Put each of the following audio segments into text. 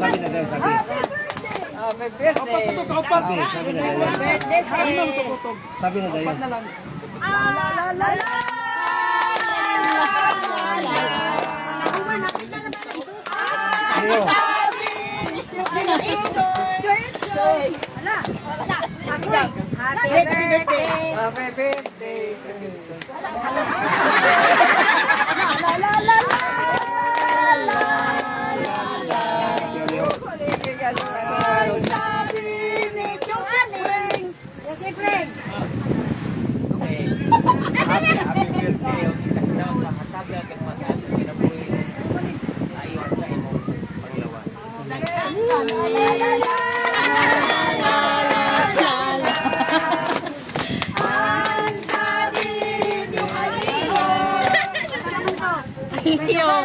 sabi na daw, sabi. Happy birthday! Sabi na daw. Sabi na daw. Happy birthday! Happy birthday! Happy birthday! Makataga kang masabi kinabuhi. Ayon sa imong panglawan.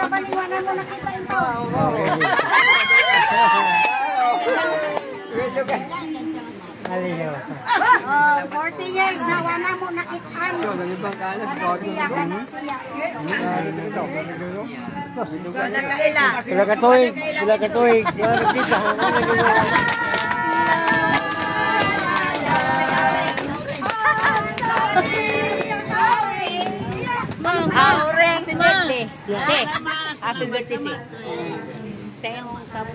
Baliwanan mo nakita ito. 40 years na wala mo nakitaan. Siya ka na siya. Sila katuig. Sila katuig. Nakita. Happy birthday. Si. Happy birthday, si. Tayong kapo.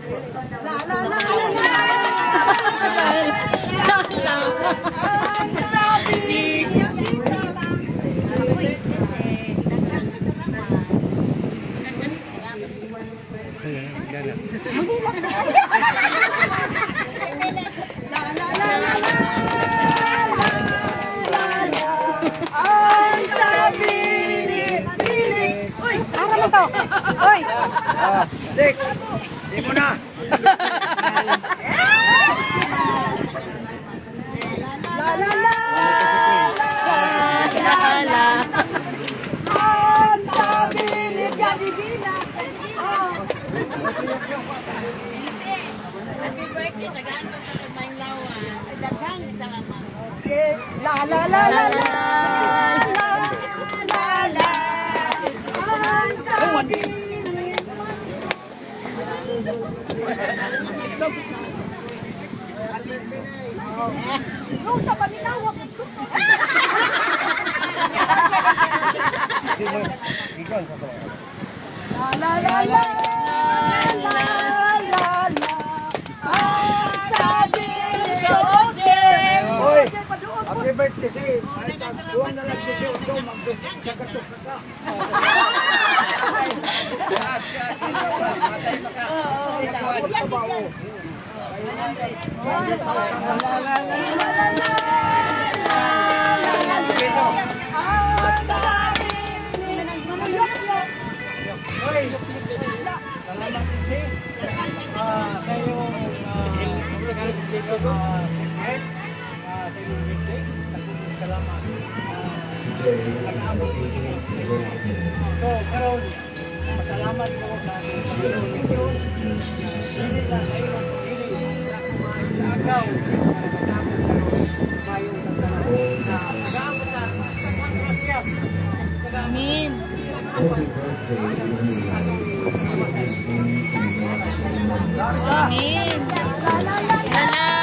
Oy! Dick! Di mo na! Ang sabi ni Johnny Vina. Happy birthday. Tagaan mo sa kamay lawan. Daghang salamat. La la la la la. La la. Ang sabi ni Nung sa paminawak. Ikaw ang sasawa. La la la la. La la la. Ang sabi ni Jojen. Hoy! Happy birthday, si! Duwan na lang dito. Ikaw mag-sagatok ka. Hoy! Salamat din si. Kayong dito ko. Sa inyong birthday. Salamat. Nag-aabot din niyo. So, karon pasalamat ko sa Panginoon ng Diyos. Hindi na kayo ang pagili sa agaw. Nagkakabot kayo mayong nagdala na nag-aabot na pagkakasiyas. Amin. Amin. La la la.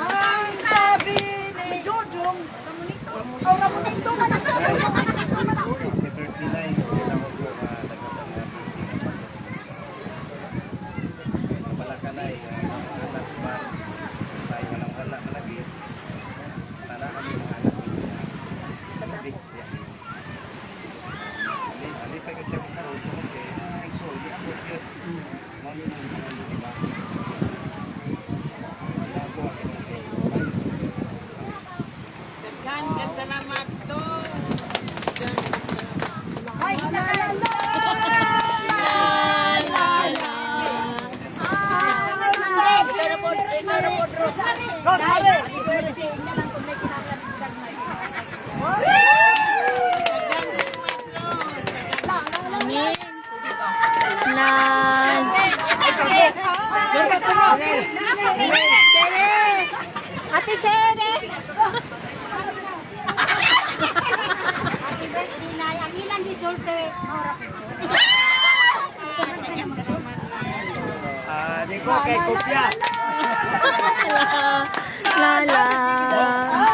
Ang sabi ni Dudong, Ramonito man ako. Pinay, sila ko po nagkatang na Malakanay, anak ba, tayo walang wala malagit. Para kami mga anak niya. Malagit niya. Ali pa ka siya karoon, okay. Ay, so, di ako siya. Mami nang mga di ba? Wala ko ako. Daghan ka salamat to. Ay, nakalala! Amin. Na. Ate Shere. Happy birthday, Nay. Ang ilang disorte. Di ko kay kopya. La la.